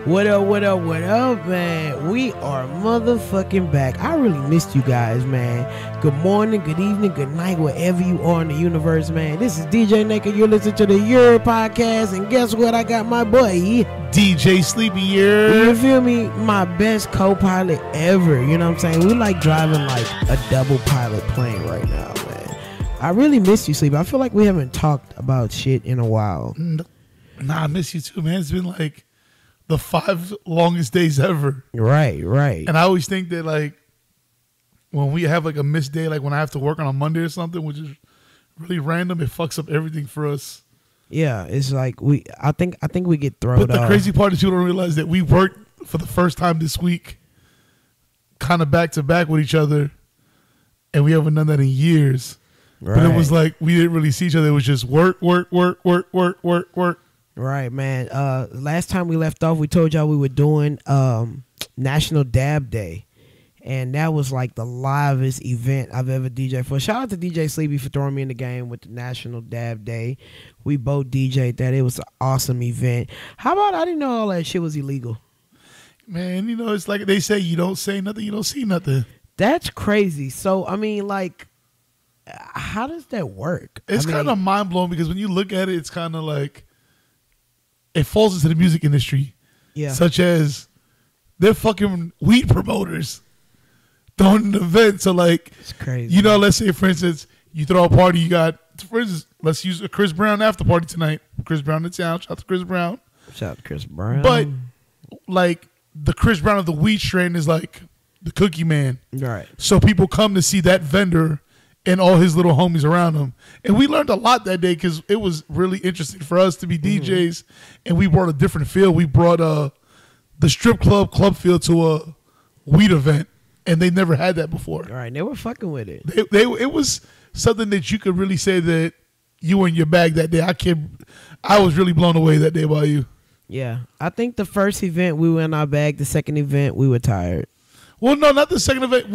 What up, what up, what up, man? We are motherfucking back. I really missed you guys, man. Good morning, good evening, good night, wherever you are in the universe, man. This is DJ Nneka. You're listening to the Yurrrr podcast, and guess what? I got my boy DJ Sleepy Yurrrr. You feel me? My best co-pilot ever. You know what I'm saying? We like driving like a double pilot plane right now, man. I really miss you, Sleepy. I feel like we haven't talked about shit in a while. Nah, I miss you too, man. It's been like the 5 longest days ever. Right. And I always think that like when we have like a missed day, like when I have to work on a Monday or something, which is really random, it fucks up everything for us. Yeah, it's like I think we get thrown off. But the crazy part is you don't realize that we worked for the first time this week, kind of back to back with each other, and we haven't done that in years. Right. But it was like we didn't really see each other. It was just work. Right, man. Last time we left off, we told y'all we were doing National Dab Day. And that was like the livest event I've ever DJed for. Shout out to DJ Sleepy for throwing me in the game with the National Dab Day. We both DJed that. It was an awesome event. How about I didn't know all that shit was illegal? Man, you know, it's like they say, you don't say nothing, you don't see nothing. That's crazy. So, I mean, like, how does that work? It's kind of mind-blowing because when you look at it, it's kind of like it falls into the music industry. Yeah. Such as they're fucking weed promoters throwing an event. So like, it's crazy. You know, let's say for instance, you throw a party, you got, for instance, let's use a Chris Brown after party tonight. Chris Brown in town. Shout out to Chris Brown. Shout out to Chris Brown. But like the Chris Brown of the weed strain is like the Cookie Man. Right. So people come to see that vendor and all his little homies around him. And we learned a lot that day because it was really interesting for us to be DJs, and we brought a different feel. We brought the strip club feel to a weed event, and they never had that before. All right, they were fucking with it. It was something that you could really say that you were in your bag that day. I was really blown away that day by you. Yeah. I think the first event we were in our bag. The second event we were tired. Well, no, not the second event.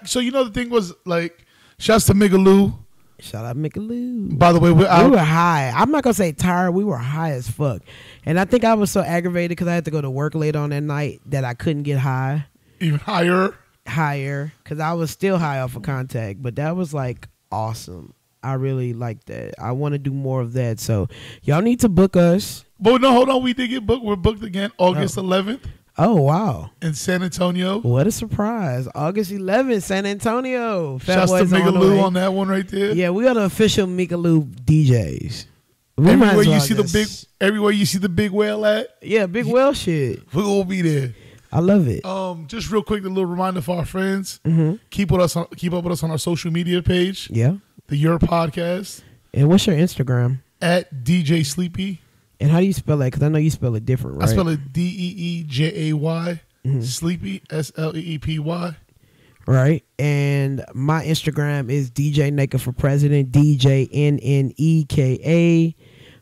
So you know the thing was like, shouts to Migaloo. Shout out Migaloo. By the way, we were high. I'm not going to say tired. We were high as fuck. And I think I was so aggravated because I had to go to work late on that night that I couldn't get high. Even higher? Higher. Because I was still high off of contact. But that was like awesome. I really like that. I want to do more of that. So y'all need to book us. But no, hold on. We did get booked. We're booked again August 11th. Oh, wow. In San Antonio. What a surprise. August 11th, San Antonio. Shouts to Migaloo on that one right there. Yeah, we are the official Migaloo DJs. Everywhere you see the big whale at. Yeah, big whale shit. We're going to be there. I love it. Just real quick, a little reminder for our friends. Keep up with us on our social media page. Yeah. The Yurrrr podcast. And what's your Instagram? At DJ Sleepy. And how do you spell that? Because I know you spell it different, right? I spell it DEEJAY, Sleepy, SLEEPY. Right. And my Instagram is DJ Nneka for President, DJNNEKA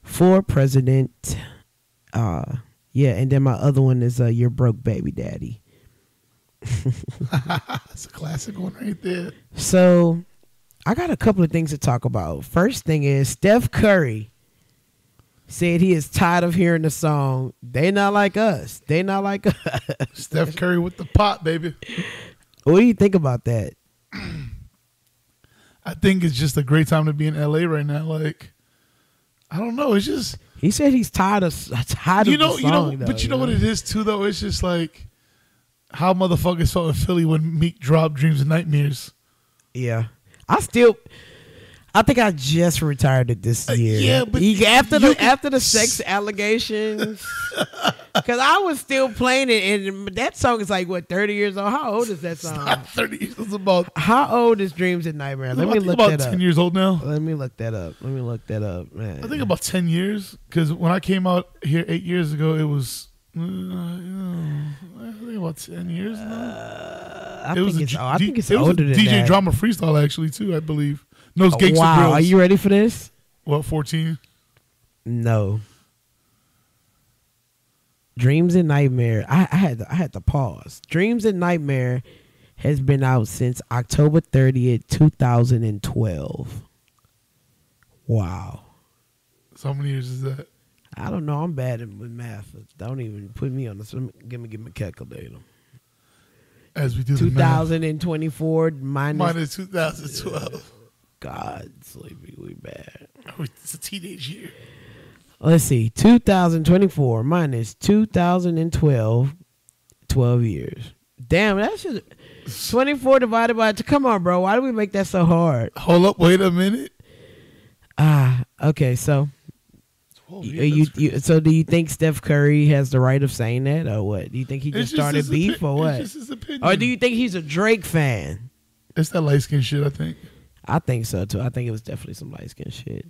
for President. Yeah, and then my other one is Your Broke Baby Daddy. That's a classic one right there. So I got a couple of things to talk about. First thing is Steph Curry said he is tired of hearing the song, They Not Like Us. They Not Like Us. Steph Curry with the pot, baby. What do you think about that? I think it's just a great time to be in LA right now. Like, I don't know. It's just... He said he's tired of the song, But you know what it is, too, though? It's just like how motherfuckers felt in Philly when Meek dropped Dreams and Nightmares. Yeah. I think I just retired it this year. Yeah, but after the sex allegations, because I was still playing it, and that song is like what 30 years old. How old is that song? It's not 30 years. It's about. How old is Dreams and Nightmares? Let me look that up. About 10 years old now. Let me look that up, man. I think about 10 years because when I came out here 8 years ago, it was. I think about 10 years now. I think it's older than that. DJ Drama Freestyle actually too, I believe. No, it's Gangsta wow, Grills. are you ready for this? What, 14? No. Dreams and Nightmare. I had to pause. Dreams and Nightmare has been out since October 30th, 2012. Wow. So how many years is that? I don't know. I'm bad with math. Don't even put me on this. Give me a calculator. As we do 2024 minus 2012. God, Sleepy, we bad. It's a teenage year. Let's see. 2024 minus 2012. 12 years. Damn, that's just 24 divided by 2. Come on, bro. Why do we make that so hard? Hold up. Wait a minute. Okay. So, so do you think Steph Curry has the right of saying that, or what? Do you think he just started beef, or what? It's just his opinion. Or do you think he's a Drake fan? It's that light skin shit, I think. I think so too. I think it was definitely some light skin shit.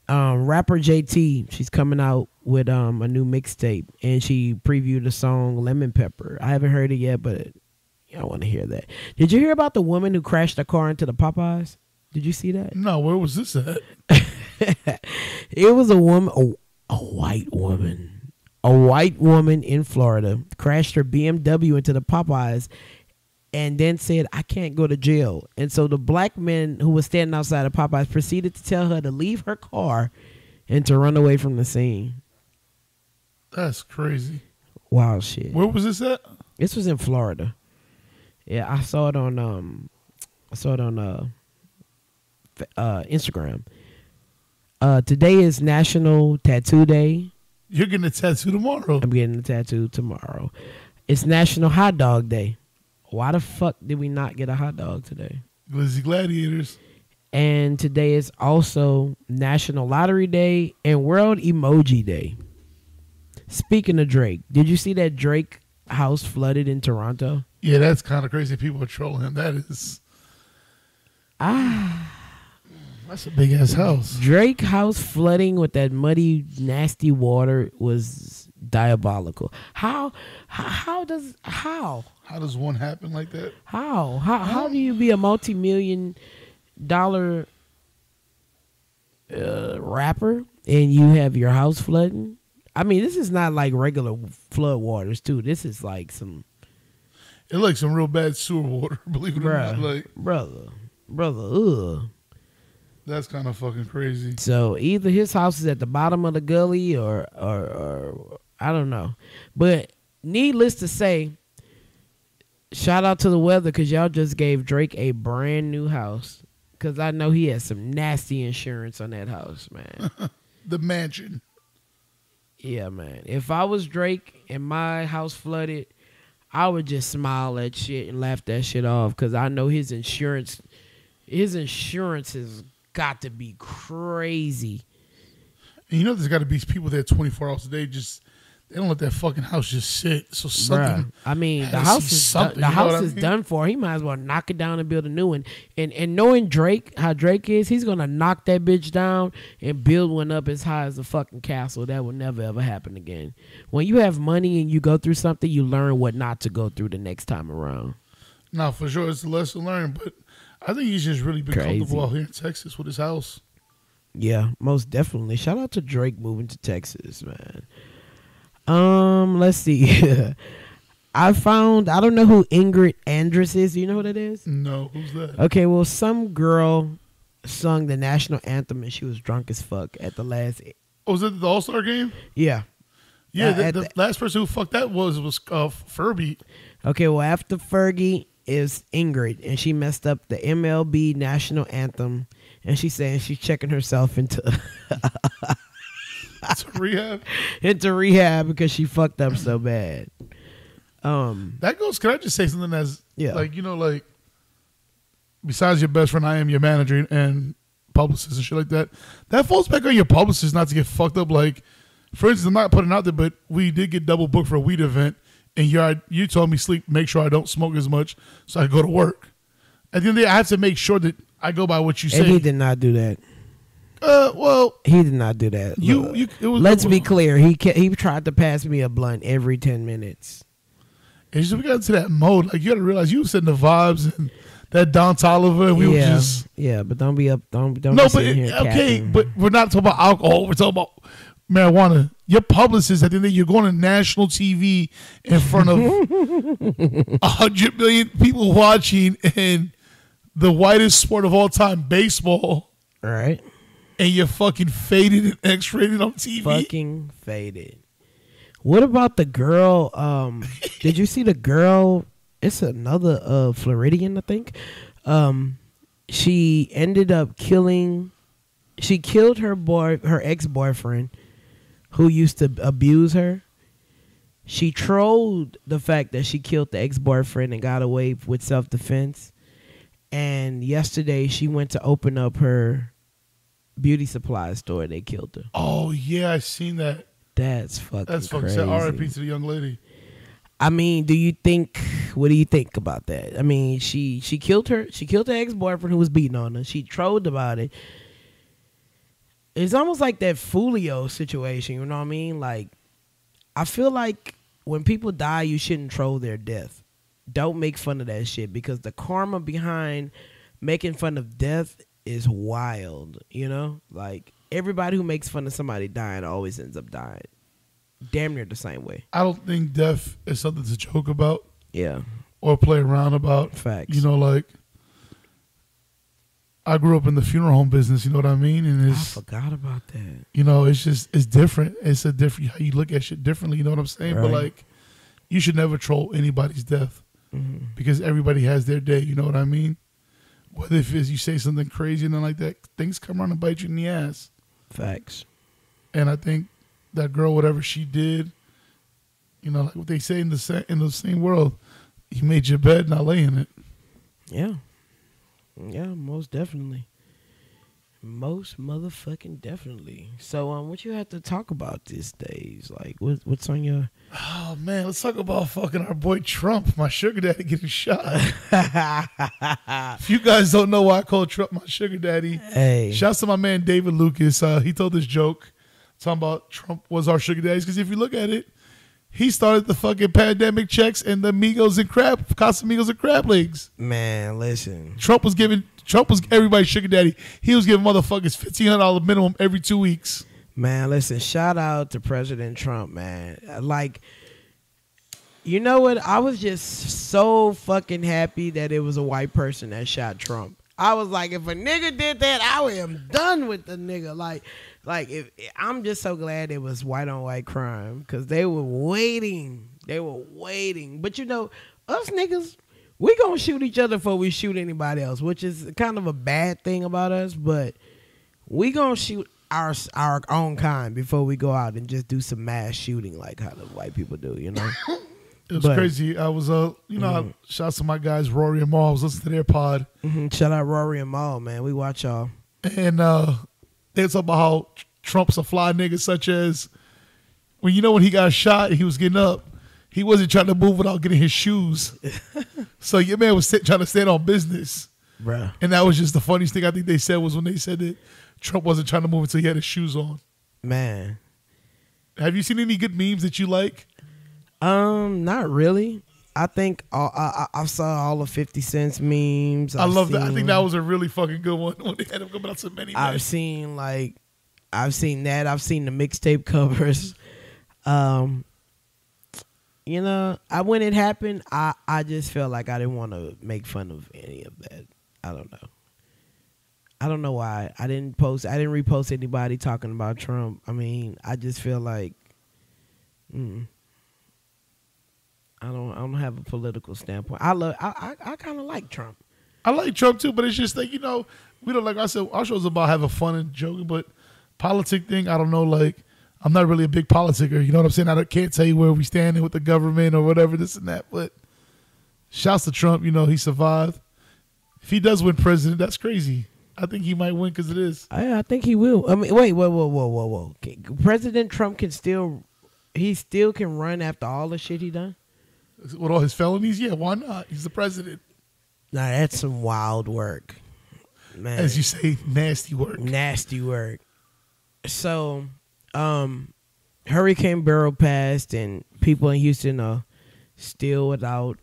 Rapper JT, she's coming out with a new mixtape, and she previewed the song Lemon Pepper. I haven't heard it yet, but I want to hear that. Did you hear about the woman who crashed a car into the Popeyes? Did you see that? No, where was this at? It was a woman, a white woman in Florida crashed her BMW into the Popeyes and then said, I can't go to jail. And so the black man who was standing outside of Popeyes proceeded to tell her to leave her car and to run away from the scene. That's crazy. Wild shit. Where was this at? This was in Florida. Yeah, I saw it on Instagram. Today is National Tattoo Day. You're getting a tattoo tomorrow. I'm getting a tattoo tomorrow. It's National Hot Dog Day. Why the fuck did we not get a hot dog today? Glizzy Gladiators. And today is also National Lottery Day and World Emoji Day. Speaking of Drake, did you see that Drake house flooded in Toronto? Yeah, that's kind of crazy. People are trolling him. That is... That's a big ass house. Drake house flooding with that muddy, nasty water was diabolical. How does one happen like that? How do you be a multi-million-dollar rapper and you have your house flooding? I mean, this is not like regular flood waters too. This is like some. It's like some real bad sewer water. Believe it or not, like brother, ugh. That's kind of fucking crazy. So either his house is at the bottom of the gully or I don't know. But needless to say, shout out to the weather because y'all just gave Drake a brand new house. Because I know he has some nasty insurance on that house, man. The mansion. Yeah, man. If I was Drake and my house flooded, I would just smile at shit and laugh that shit off because I know his insurance has got to be crazy. And you know there's got to be people there 24 hours a day just they don't let that fucking house just sit. So something. I mean, the house is done for. He might as well knock it down and build a new one. And knowing Drake, how Drake is, he's gonna knock that bitch down and build one up as high as a fucking castle. That will never ever happen again. When you have money and you go through something, you learn what not to go through the next time around. No, for sure, it's a lesson learned. But I think he's just really been comfortable out here in Texas with his house. Yeah, most definitely. Shout out to Drake moving to Texas, man. Let's see. I don't know who Ingrid Andress is. Do you know who that is? No, who's that? Okay, well, some girl sung the national anthem and she was drunk as fuck at the last. Oh, was it the All-Star game? Yeah. Yeah, the last person who fucked that was Furby. Okay, well, after Fergie is Ingrid, and she messed up the MLB national anthem, and she's saying she's checking herself into rehab. Into rehab because she fucked up so bad. That goes. Can I just say something as like besides your best friend, I am your manager and publicist and shit like that. That falls back on your publicist not to get fucked up. Like, for instance, I'm not putting it out there, but we did get double booked for a weed event. And you told me make sure I don't smoke as much so I go to work. At the end of the day, I have to make sure that I go by what you say. And he did not do that. Well, he did not do that. Let's be clear. He tried to pass me a blunt every 10 minutes. And so we got into that mode. Like, you got to realize you were setting the vibes and that Don Toliver, and we were just but don't be up. Don't. No, but okay, but we're not talking about alcohol. We're talking about marijuana. Your publicist, at the end of the day, you're going to national TV in front of 100 million people watching and the whitest sport of all time, baseball. All right. and you're fucking faded and X-rated on TV. Fucking faded. What about the girl? Did you see the girl? It's another Floridian, I think. She ended up killing. She killed her ex-boyfriend, who used to abuse her. She trolled the fact that she killed the ex-boyfriend and got away with self-defense. And yesterday she went to open up her beauty supply store. They killed her. Oh yeah, I seen that. That's fucking crazy. Sad. R.I.P. to the young lady. I mean, what do you think about that? I mean, she killed her ex-boyfriend who was beating on her. She trolled about it. It's almost like that Fulio situation, you know what I mean? Like, I feel like when people die, you shouldn't troll their death. Don't make fun of that shit, because the karma behind making fun of death is wild, you know? Like, everybody who makes fun of somebody dying always ends up dying. Damn near the same way. I don't think death is something to joke about. Yeah. Or play around about. Facts. You know, like, I grew up in the funeral home business, you know what I mean? And I forgot about that. You know, it's different. It's a different, how you look at shit differently, you know what I'm saying? Right. But like, you should never troll anybody's death, because everybody has their day, you know what I mean? Whether if you say something crazy and then like that, things come around and bite you in the ass. Facts. And I think that girl, whatever she did, you know, like what they say in the same world, you made your bed, now lay in it. Yeah. Yeah, most definitely. Most motherfucking definitely. So, what you have to talk about these days? Like, what's on your... Oh, man, let's talk about fucking our boy Trump, my sugar daddy, getting shot. If you guys don't know why I call Trump my sugar daddy, hey, shouts to my man David Lucas. He told this joke talking about Trump was our sugar daddies, because if you look at it, he started the fucking pandemic checks and the Casamigos and crab legs. Man, listen. Trump was everybody's sugar daddy. He was giving motherfuckers $1,500 minimum every 2 weeks. Man, listen, shout out to President Trump, man. Like, you know what? I was just so fucking happy that it was a white person that shot Trump. I was like, if a nigga did that, I am done with the nigga. I'm just so glad it was white on white crime, because they were waiting. But you know, us niggas, we gonna shoot each other before we shoot anybody else, which is kind of a bad thing about us. But we gonna shoot our own kind before we go out and just do some mass shooting like how the white people do. You know. It was crazy. I was, shout out to my guys, Rory and Maul. I was listening to their pod. Shout out Rory and Maul, man. We watch y'all. And they talk about how Trump's a fly nigga, such as when he got shot, he was getting up. He wasn't trying to move without getting his shoes. So your man was trying to stand on business. Bruh. And that was just the funniest thing I think they said, was when they said that Trump wasn't trying to move until he had his shoes on. Man. Have you seen any good memes that you like? Not really. I think I saw all of 50 Cent's memes. I love that. I think that was a really fucking good one when they had him coming out so many. I've seen that. I've seen the mixtape covers. When it happened, I just felt like I didn't want to make fun of any of that. I don't know why. I didn't repost anybody talking about Trump. I mean, I just feel like I don't have a political standpoint. I kind of like Trump. I like Trump too, but it's just like, we don't, like I said, our show's about having fun and joking, but politic thing, I don't know, like, I'm not really a big politicker, you know what I'm saying? I can't tell you where we stand with the government or whatever, this and that, but shouts to Trump, he survived. If he does win president, that's crazy. I think he might win because it is. I think he will. I mean, wait, whoa. President Trump can still run after all the shit he done? With all his felonies? Yeah, why not? He's the president. Nah, that's some wild work, man. As you say, nasty work. Nasty work. So, Hurricane Beryl passed, and people in Houston are still without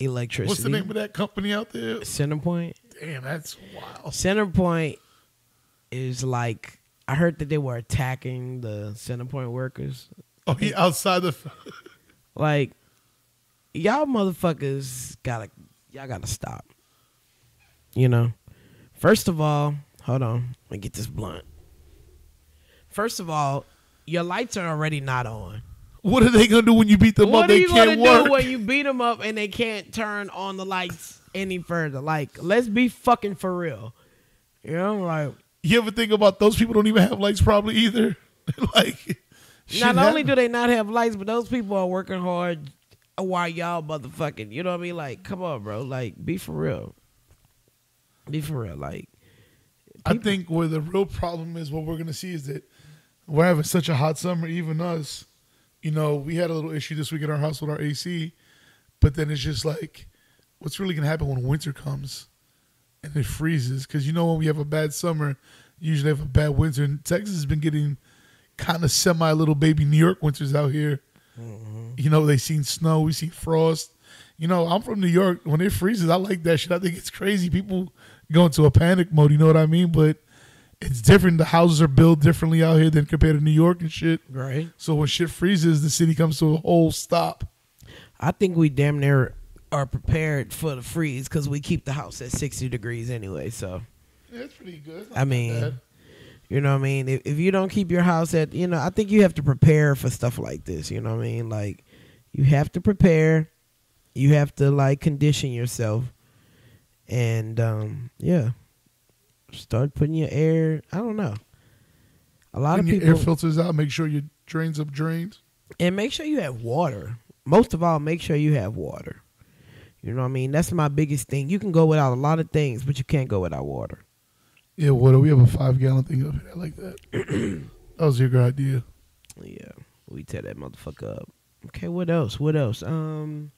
electricity. What's the name of that company out there? Centerpoint. Damn, that's wild. Centerpoint is like, I heard that they were attacking the Centerpoint workers. Oh, yeah, outside the... Like, y'all motherfuckers gotta stop. First of all, Hold on. Let me get this blunt. First of all, your lights are already not on. What are they gonna do when you beat them up? What are They you can't gonna work. do when you beat them up and they can't turn on the lights any further? Like, let's be fucking for real. You know, like. You ever think about those people don't even have lights probably either? Like, Not only do they not have lights, but those people are working hard while y'all motherfucking. You know what I mean? Like, come on, bro. Like, be for real. Be for real. Like, I think where the real problem is, what we're gonna see is that we're having such a hot summer. Even us, you know, we had a little issue this week at our house with our AC, but then it's just like, what's really gonna happen when winter comes and it freezes? Because you know, when we have a bad summer, you usually have a bad winter. And Texas has been getting kind of semi little baby New York winters out here. Mm-hmm. You know, they seen snow, we seen frost. You know, I'm from New York. When it freezes, I like that shit. I think it's crazy. People go into a panic mode, you know what I mean? But it's different. The houses are built differently out here than compared to New York and shit. Right. So when shit freezes, the city comes to a whole stop. I think we damn near are prepared for the freeze because we keep the house at 60 degrees anyway. So, yeah, it's pretty good. I mean, you know what I mean? If you don't keep your house at, you know, I think you have to prepare for stuff like this. You know what I mean? Like, you have to prepare. You have to, like, condition yourself. And, yeah. Start putting your air, I don't know. A lot of people. Your air filters out. Make sure your drains up drains. And make sure you have water. Most of all, make sure you have water. You know what I mean? That's my biggest thing. You can go without a lot of things, but you can't go without water. Yeah, water. We have a 5-gallon thing up here like that. That was your good idea. Yeah, we tear that motherfucker up. Okay, what else? What else? Oh,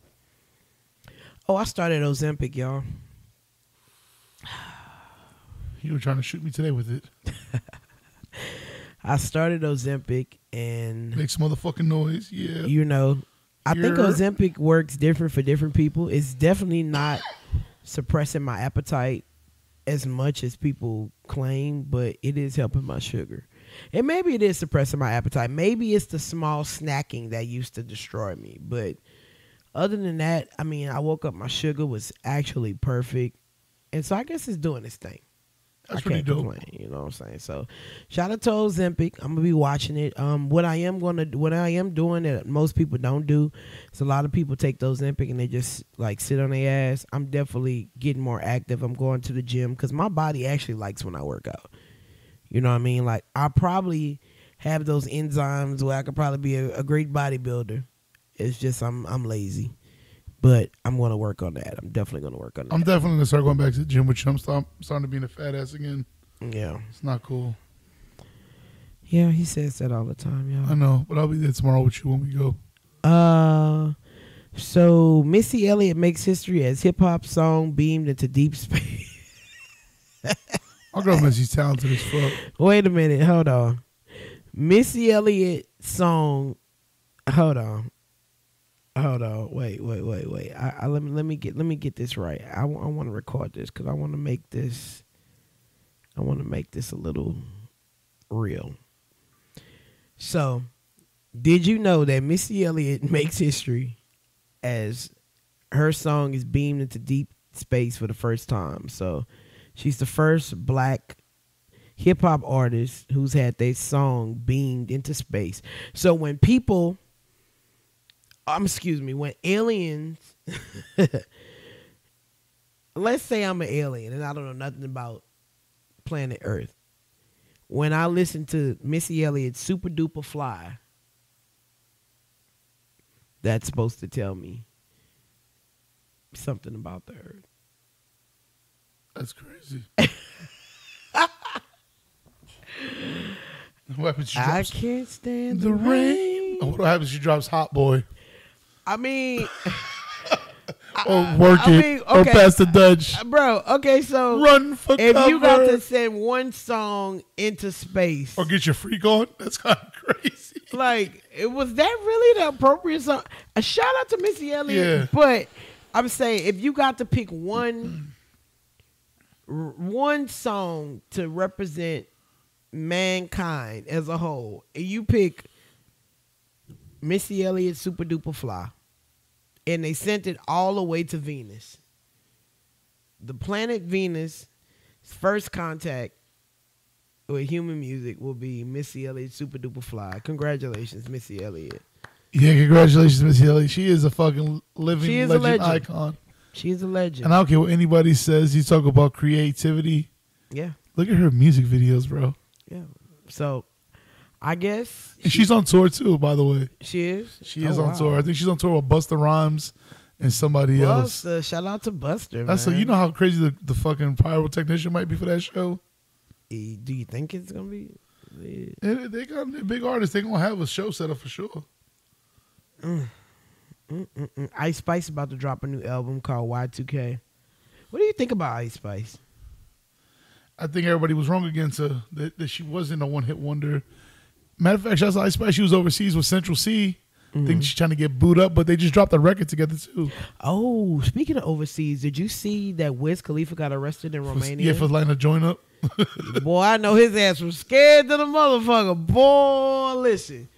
I started Ozempic, y'all. You were trying to shoot me today with it. I started Ozempic and makes motherfucking noise. Yeah, you know, I think Ozempic works different for different people. It's definitely not suppressing my appetite as much as people claim, but it is helping my sugar. And maybe it is suppressing my appetite. Maybe it's the small snacking that used to destroy me. But other than that, I mean, I woke up, my sugar was actually perfect. And so I guess it's doing its thing. That's pretty dope. Complain, you know what I'm saying? So shout out to Ozempic. I'm gonna be watching it. What I am doing that most people don't do is a lot of people take the Ozempic and they just like sit on their ass. I'm definitely getting more active. I'm going to the gym because my body actually likes when I work out. You know what I mean? Like, I probably have those enzymes where I could probably be a great bodybuilder. It's just I'm lazy. But I'm going to work on that. I'm definitely going to work on that. I'm definitely going to start going back to the gym with you. I'm starting to be a fat ass again. Yeah. It's not cool. Yeah, he says that all the time, y'all. I know, but I'll be there tomorrow with you when we go. So Missy Elliott makes history as hip-hop song beamed into deep space. My girl Missy's talented as fuck. Wait a minute. Hold on. Missy Elliott song. Hold on. Wait. Let me get this right. I want to record this because I want to make this a little real. So, did you know that Missy Elliott makes history as her song is beamed into deep space for the first time? So, she's the first black hip hop artist who's had their song beamed into space. So when aliens, let's say I'm an alien and I don't know nothing about planet Earth. When I listen to Missy Elliott's Super Duper Fly, that's supposed to tell me something about the Earth. That's crazy. What happens? I can't stand the rain. What happens? She drops Hot Boy. I mean, or work it, or pass the Dutch, bro. Okay, so run for if cover. you got to send one song into space, or get your freak on, that's kind of crazy. Like, was that really the appropriate song? A shout out to Missy Elliott, yeah. But I'm saying if you got to pick one song to represent mankind as a whole, and you pick Missy Elliott's Super Duper Fly, and they sent it all the way to Venus. The planet Venus, first contact with human music will be Missy Elliott, Super Duper Fly. Congratulations, Missy Elliott. Yeah, congratulations, Missy Elliott. She is a fucking living She is a legend legend. icon. She's a legend. And I don't care what anybody says. You talk about creativity. Yeah. Look at her music videos, bro. Yeah. So, I guess. And she's on tour, too, by the way. She is? She is on tour. I think she's on tour with Busta Rhymes and somebody else. Shout out to Buster, That's man. you know how crazy the fucking pyrotechnician might be for that show? Do you think it's going to be? Yeah. They got a big artists. They're going to have a show set up for sure. Ice Spice about to drop a new album called Y2K. What do you think about Ice Spice? I think everybody was wrong against her. That she wasn't a one-hit wonder. Matter of fact, shout out to Ice Spice. She was overseas with Central C. I think she's trying to get booed up, but they just dropped a record together, too. Oh, speaking of overseas, did you see that Wiz Khalifa got arrested in Romania? Yeah, for lining a joint up. Boy, I know his ass was scared to the motherfucker. Boy, listen.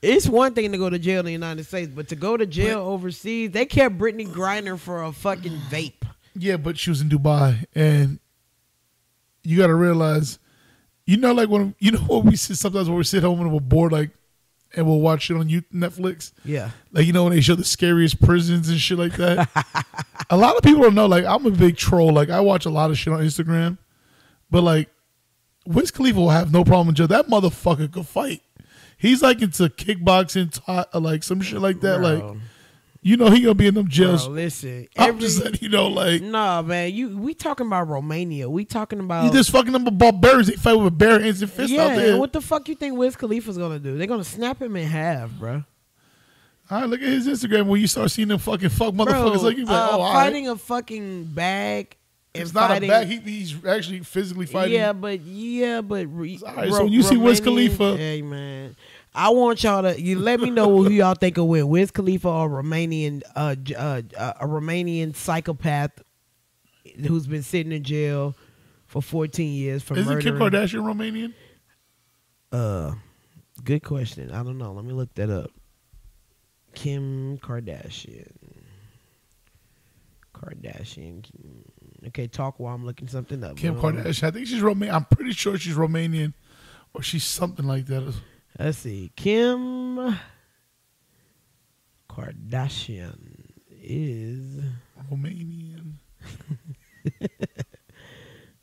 It's one thing to go to jail in the United States, but to go to jail overseas, they kept Brittany Griner for a fucking vape. Yeah, but she was in Dubai, and you got to realize, like when what we sit sometimes when we sit home and we're bored, like, and we'll watch it on Netflix. Yeah, like when they show the scariest prisons and shit like that. A lot of people don't know. Like, I'm a big troll. Like, I watch a lot of shit on Instagram, but like, Wiz Khalifa will have no problem with jail. That motherfucker could fight. He's like into kickboxing, like some shit like that. Bro. Like, he gonna be in them jails. Bro, listen, I'm just letting like, nah, man. We talking about Romania. We talking about you just fucking them barbarians. They fight with bare hands and fists out there. And what the fuck you think Wiz Khalifa's gonna do? They're gonna snap him in half, bro. All right, look at his Instagram when you start seeing them fucking fuck motherfuckers. Like, you like, fighting a fucking bag. It's not a bag. He's actually physically fighting. Yeah, but all right, so when you see Wiz Khalifa, hey man, I want y'all to let me know who y'all think will win, Wiz Khalifa or a Romanian psychopath who's been sitting in jail for 14 years for murdering. Isn't Kim Kardashian Romanian? Good question. I don't know. Let me look that up. Kim Kardashian. Okay, talk while I'm looking something up. Kim Kardashian. I think she's Romanian. I'm pretty sure she's Romanian, or she's something like that. Let's see. Kim Kardashian is Romanian.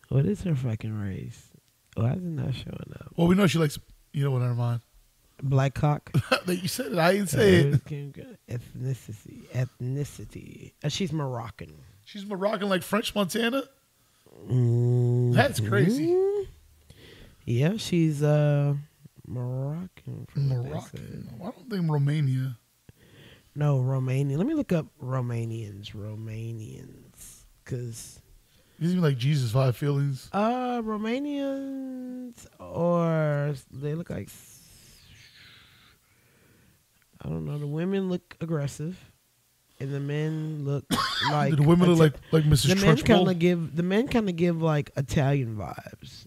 What is her fucking race? Why is it not showing up? Well, we know she likes. Never mind. Black cock. You said it. I didn't say it. Ethnicity. She's Moroccan. She's Moroccan, like French Montana. That's crazy. Yeah, she's Moroccan. Moroccan. I don't think Romania. No, Romanian. Let me look up Romanians, because these are like Jesus vibe feelings. Romanians, or they look like, I don't know. The women look aggressive, and the men look like. The women look like Mrs. The Trunchbull? men kind of give like Italian vibes.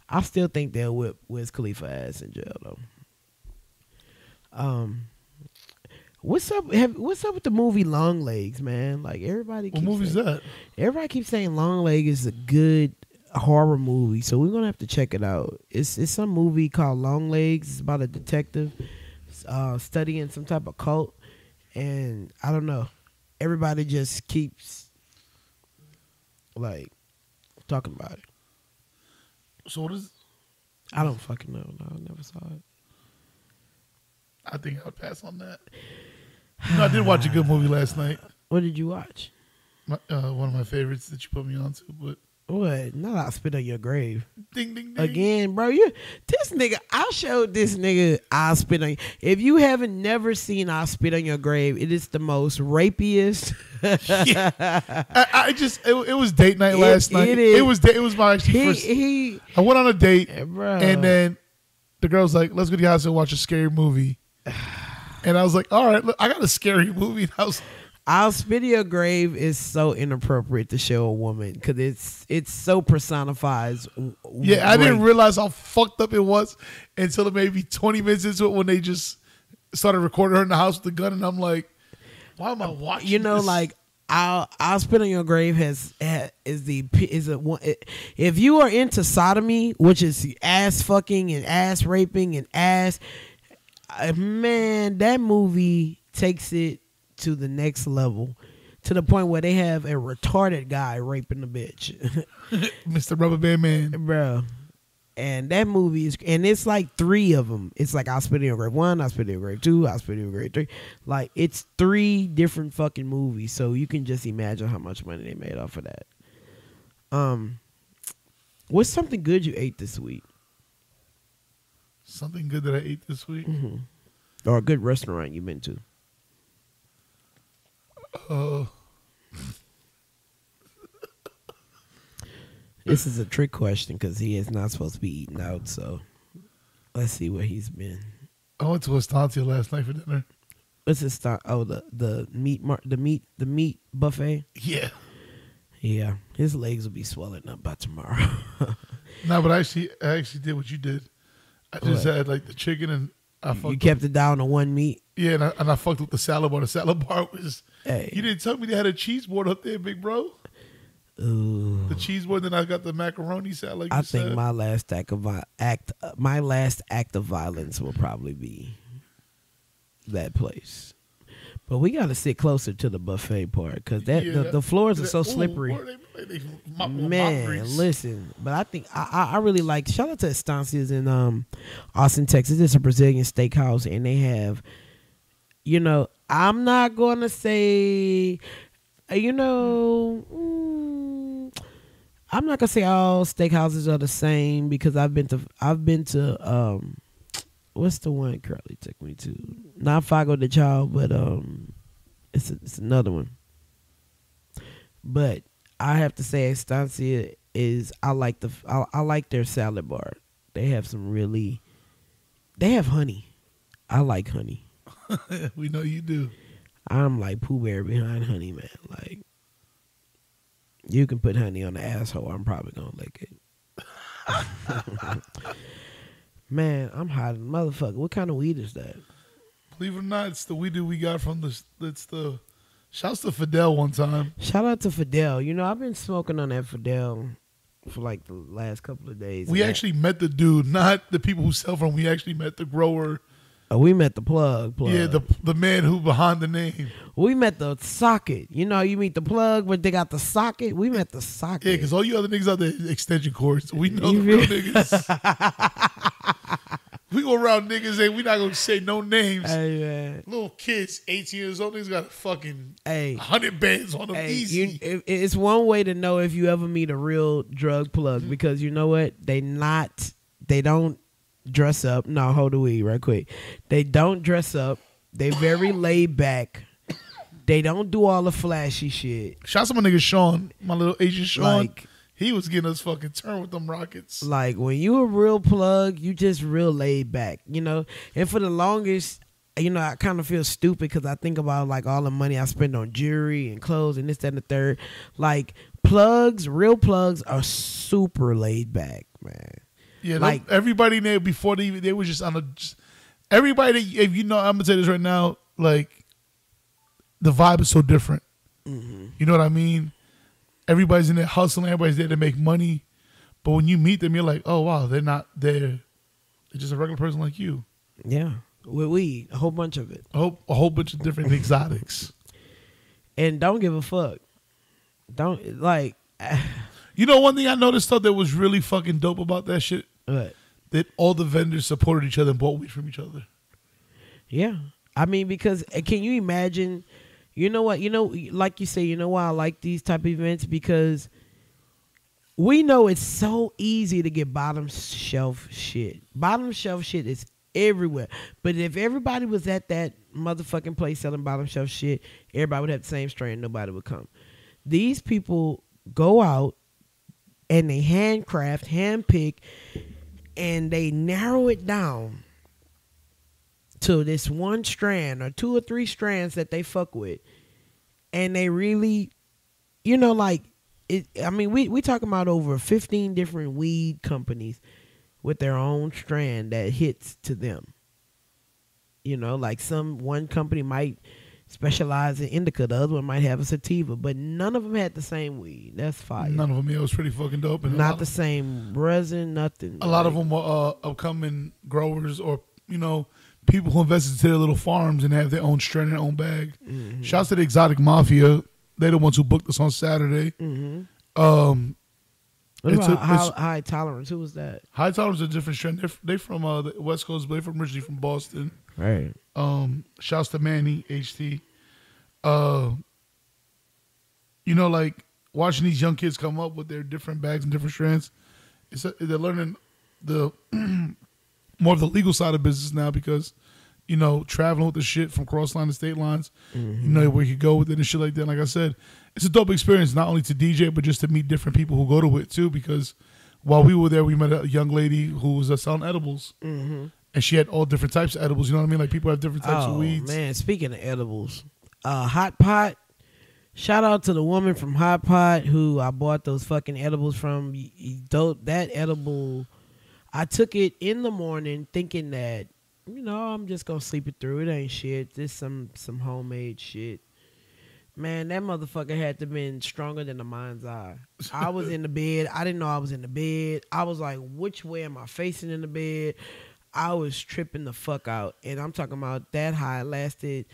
I still think they'll whip Wiz Khalifa ass in jail though. What's up? What's up with the movie Long Legs, man? Like everybody. What movie's that? Everybody keeps saying Long Leg is a good horror movie, so we're gonna have to check it out. It's some movie called Long Legs. It's about a detective studying some type of cult, and I don't know. Everybody just keeps like talking about it. So what is? I don't fucking know. No, I never saw it. I think I would pass on that. I did watch a good movie last night. What did you watch? One of my favorites that you put me on to, but what? Not I Spit on Your Grave. Ding ding ding. Again, bro. This nigga. I showed this nigga I Spit on. If you haven't never seen I Spit on Your Grave, it is the most rapiest. Yeah. It was date night last night. It was my actually first. I went on a date, and then the girl's like, "Let's go to your house and watch a scary movie." And I was like, "All right, look, I got a scary movie." And I was, I'll Spit in Your Grave is so inappropriate to show a woman because it so personifies. Yeah, I didn't realize how fucked up it was until maybe 20 minutes into it when they just started recording her in the house with the gun, and I'm like, "Why am I watching?" This? Like I'll Spit on Your Grave is a one. If you are into sodomy, which is ass fucking and ass raping and ass, man, that movie takes it to the next level, to the point where they have a retarded guy raping a bitch. Mr. Rubber Band Man, bro. And that movie is, and it's like 3 of them. It's like I'll Spit on Your Grave 1, I'll Spit on Your Grave 2, I'll Spit on Your Grave 3. Like, it's 3 different fucking movies. So you can just imagine how much money they made off of that. What's something good you ate this week? Something good that I ate this week? Mm-hmm. Or a good restaurant you've been to? This is a trick question because he is not supposed to be eating out. So let's see where he's been. I went to Estancia last night for dinner. What's his start? Oh, the meat buffet. Yeah, yeah. His legs will be swelling up by tomorrow. No, but I actually did what you did. I just had like the chicken and you kept it down to one meat. Yeah, and I fucked with the salad bar. The salad bar was. Hey. You didn't tell me they had a cheese board up there, big bro. Ooh. The cheese board. Then I got the macaroni salad. Like I think my last act of violence will probably be that place. But we got to sit closer to the buffet part because the floors are so slippery. Man, listen. But I think I really like. Shout out to Estancias in Austin, Texas. It's a Brazilian steakhouse, and they have. You know, I'm not gonna say. I'm not gonna say all steakhouses are the same because I've been to what's the one Curly took me to? Not Fago de Chao, but it's another one. But I have to say Estancia is I like their salad bar. They have honey. I like honey. We know you do. I'm like Pooh Bear behind honey, man. Like, you can put honey on the asshole. I'm probably gonna lick it. Man, I'm hot as a motherfucker. What kind of weed is that? Believe it or not, it's the weed we got from the. Shouts to Fidel one time. Shout out to Fidel. You know, I've been smoking on that Fidel for like the last couple of days. We actually met the dude, not the people who sell from. We actually met the grower. Oh, we met the plug. Yeah, the man who behind the name. We met the socket. You know, you meet the plug, but they got the socket. We met the socket. Yeah, because all you other niggas out there extension cords. We know the real niggas. We go around niggas and we not gonna say no names. Hey, man. Little kids, 18 years old, niggas got fucking 100 bands on them easy. It's one way to know if you ever meet a real drug plug because you know what? They don't dress up. No, hold the weed right quick. They don't dress up. They very laid back. They don't do all the flashy shit. Shout out to my nigga Sean, my little Asian Sean. Like, he was getting us fucking turned with them rockets. Like, when you a real plug, you just real laid back, you know? And for the longest, you know, I kind of feel stupid because I think about, like, all the money I spend on jewelry and clothes and this, that, and the third. Like, real plugs are super laid back, man. Yeah, like everybody there before they was just on a. Everybody, if you know, I'm gonna say this right now, like the vibe is so different. Mm-hmm. You know what I mean? Everybody's in there hustling. Everybody's there to make money, but when you meet them, you're like, oh wow, they're not there. They're just a regular person like you. Yeah, with weed, a whole bunch of it. A whole bunch of different exotics. And don't give a fuck. Don't like. You know, one thing I noticed though that was really fucking dope about that shit. What? That all the vendors supported each other and bought weed from each other. Yeah. I mean, because can you imagine, you know what, like you say, you know why I like these type of events? Because we know it's so easy to get bottom shelf shit. Bottom shelf shit is everywhere. But if everybody was at that motherfucking place selling bottom shelf shit, everybody would have the same strain. Nobody would come. These people go out and they handpick, and they narrow it down to this one strand or 2 or 3 strands that they fuck with. And they really, you know, like, I mean, we talking about over 15 different weed companies with their own strand that hits to them. You know, like one company might specialize in indica. The other one might have a sativa, but none of them had the same weed. That's fire. None of them. Yeah, it was pretty fucking dope. And Not the same resin, nothing. A lot of them were upcoming growers or, people who invest into their little farms and have their own strain and their own bag. Mm-hmm. Shouts to the Exotic Mafia. They're the ones who booked us on Saturday. Mm-hmm. What about High Tolerance? Who was that? High Tolerance is a different strain. They from the West Coast, but they from originally from Boston. Right. Shouts to Manny, HT. Like watching these young kids come up with their different bags and different strands. They're learning the more of the legal side of business now because, traveling with the shit from cross line to state lines, where you go with it and shit like that. Like I said, it's a dope experience, not only to DJ, but just to meet different people who go to it too. Because while we were there, we met a young lady who was selling edibles. Mm-hmm. And she had all different types of edibles. You know what I mean? Like people have different types of weeds. Man, speaking of edibles, Hot Pot. Shout out to the woman from Hot Pot who I bought those fucking edibles from. That edible, I took it in the morning thinking that, I'm just going to sleep it through. It ain't shit. This some homemade shit. Man, that motherfucker had to been stronger than the mind's eye. I was in the bed. I didn't know I was in the bed. I was like, which way am I facing in the bed? I was tripping the fuck out. And I'm talking about that high lasted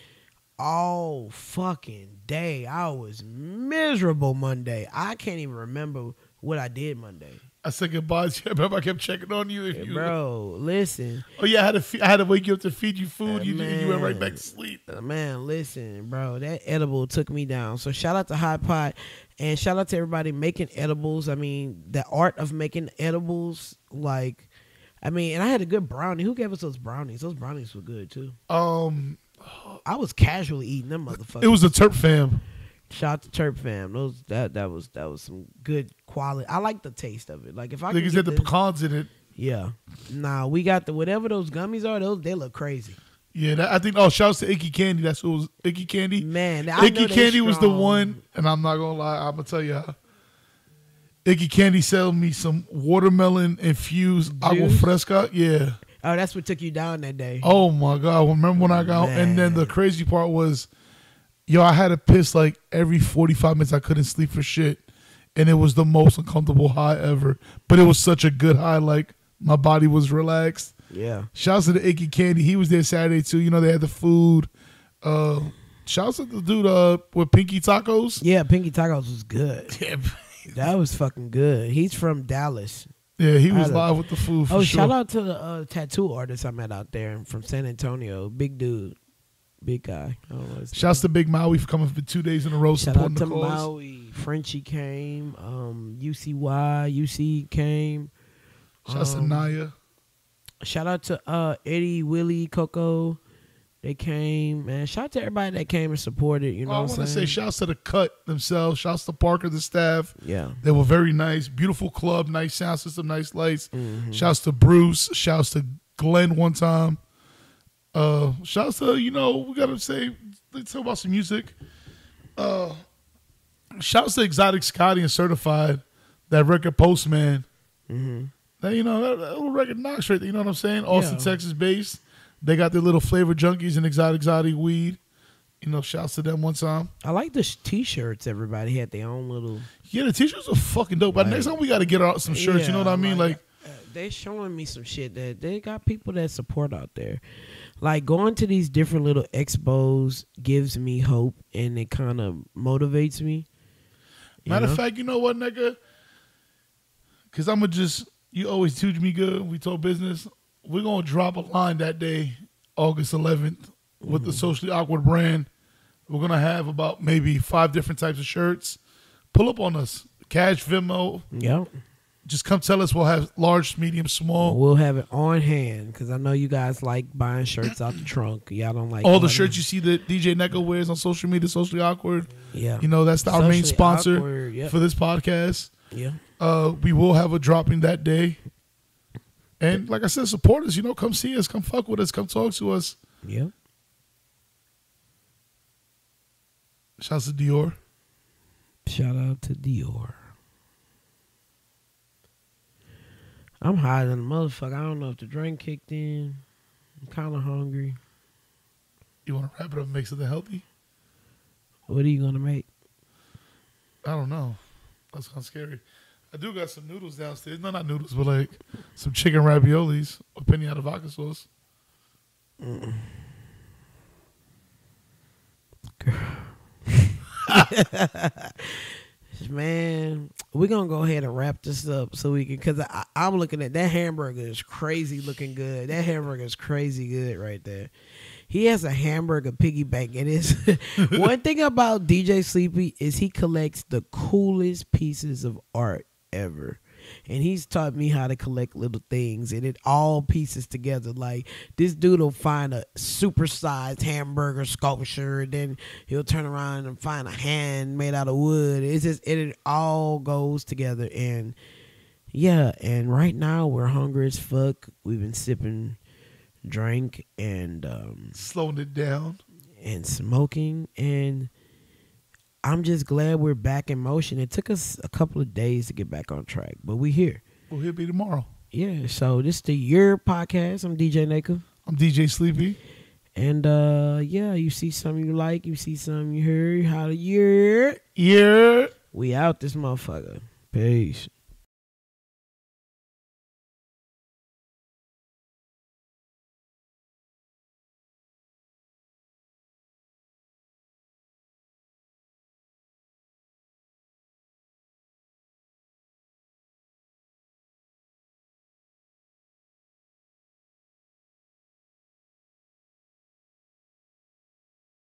all fucking day. I was miserable Monday. I can't even remember what I did Monday. I said goodbye to you. I remember I kept checking on you. Bro, listen. Oh yeah, I had to wake you up to feed you food. You went right back to sleep. Man, listen, bro. That edible took me down. So shout out to Hot Pot and shout out to everybody making edibles. I mean, the art of making edibles, and I had a good brownie. Who gave us those brownies? Those brownies were good too. I was casually eating them motherfuckers. It was the Terp fam. Shout out to Terp fam. That was some good quality. I like the taste of it. Like if I could get the pecans in it. Yeah. Nah, we got whatever those gummies are. They look crazy. Yeah, I think. Shouts to Icky Candy. That's who was Icky Candy. Man, Icky Candy was the one, and I'm not gonna lie. I'm gonna tell you how. Icky Candy sold me some watermelon infused agua fresca. Yeah. Oh, that's what took you down that day. Oh my God! Remember when I got? And then the crazy part was, I had to piss like every 45 minutes. I couldn't sleep for shit, and it was the most uncomfortable high ever. But it was such a good high. Like my body was relaxed. Yeah. Shouts to the Icky Candy. He was there Saturday too. They had the food. Shouts to the dude with Pinky Tacos. Yeah, Pinky Tacos was good. Yeah. That was fucking good. He's from Dallas. Yeah, he was live with the food for sure. Shout out to the tattoo artist I met out there from San Antonio. Big dude. Big guy. I don't know Shouts to Big Maui for coming for 2 days in a row. Shout out to Maui. Frenchie came. UC came. Shouts to Naya. Shout out to Eddie, Willie, Coco. They came, man. Shout out to everybody that came and supported. I want to say shouts to the Cut themselves. Shouts to Parker, the staff. Yeah. They were very nice. Beautiful club, nice sound system, nice lights. Mm-hmm. Shouts to Bruce. Shouts to Glenn one time. Shouts to, we got to say, let's talk about some music. Shouts to Exotic Scotty and Certified, that record Postman. Mm-hmm. That little record knocks right there. You know what I'm saying? Austin, Texas based. They got their little flavor junkies and exotic weed. Shouts to them one time. I like the T-shirts. Everybody had their own little. Yeah, the T-shirts are fucking dope. But next time we got to get out some shirts. You know what I mean? Like they showing me some shit that they got people that support out there. Like going to these different little expos gives me hope and it kind of motivates me. Matter of fact, you know what, nigga? Because I'm going to just, you always teach me good. We talk business. We're going to drop a line that day, August 11th, with the Socially Awkward brand. We're going to have about maybe 5 different types of shirts. Pull up on us. Cash, Venmo. Yep. Just come tell us. We'll have large, medium, small. We'll have it on hand because I know you guys like buying shirts out the trunk. Y'all don't like all the shirts you see that DJ Nneka wears on social media, Socially Awkward. Yeah. That's our main sponsor for this podcast. Yeah. We will have a dropping that day. And like I said, support us. Come see us. Come fuck with us. Come talk to us. Yeah. Shouts to Dior. Shout out to Dior. I'm high than a motherfucker. I don't know if the drink kicked in. I'm kind of hungry. You want to wrap it up and make something healthy? What are you gonna make? I don't know. That sounds scary. I do got some noodles downstairs. No, not noodles, but like some chicken raviolis with penne vodka sauce. Man, we're gonna go ahead and wrap this up so we can, because I'm looking at that hamburger is crazy looking good. That hamburger is crazy good right there. He has a hamburger piggy bank, and it's one thing about DJ Sleepy is he collects the coolest pieces of art ever. And he's taught me how to collect little things, and it all pieces together. Like, this dude will find a supersized hamburger sculpture, and then he'll turn around and find a hand made out of wood. It's just, it all goes together. And yeah, and right now we're hungry as fuck. We've been sipping drink and slowing it down and smoking, and I'm just glad we're back in motion. It took us a couple of days to get back on track, but we here. We'll here be tomorrow. Yeah, so this is the Yurrrr podcast. I'm DJ Nneka. I'm DJ Sleepy. And yeah, you see something you like, you see something you heard, how to Yurrrr. Yeah. We out this motherfucker. Peace.